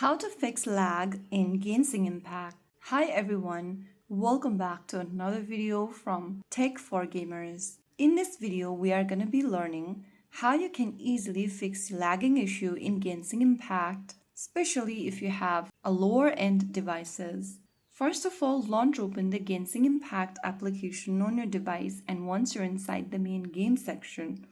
How to fix lag in Genshin Impact. Hi everyone, welcome back to another video from Tech for Gamers. In this video, we are going to be learning how you can easily fix lagging issue in Genshin Impact, especially if you have a lower end devices. First of all, launch open the Genshin Impact application on your device, and once you're inside the main game section,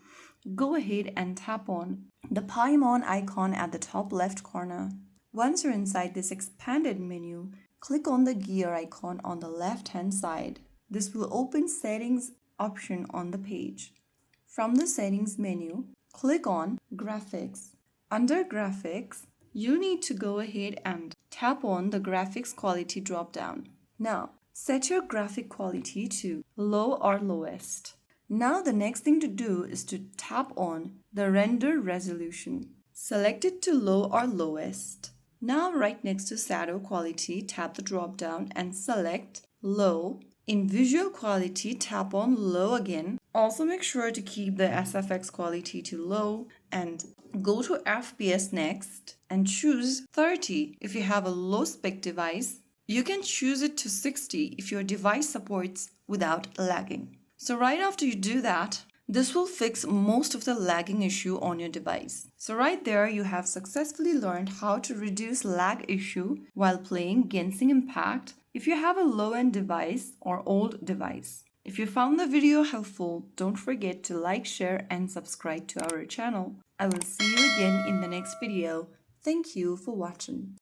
go ahead and tap on the Paimon icon at the top left corner. Once you're inside this expanded menu, click on the gear icon on the left-hand side. This will open Settings option on the page. From the Settings menu, click on Graphics. Under Graphics, you need to go ahead and tap on the Graphics Quality drop-down. Now, set your graphic quality to low or lowest. Now the next thing to do is to tap on the Render Resolution. Select it to low or lowest. Now right next to Shadow Quality, tap the drop-down and select Low. In Visual Quality, tap on Low again. Also make sure to keep the SFX quality to low and go to FPS next and choose 30 if you have a low spec device. You can choose it to 60 if your device supports without lagging. So right after you do that, this will fix most of the lagging issue on your device. So right there, you have successfully learned how to reduce lag issue while playing Genshin Impact if you have a low-end device or old device. If you found the video helpful, don't forget to like, share, and subscribe to our channel. I will see you again in the next video. Thank you for watching.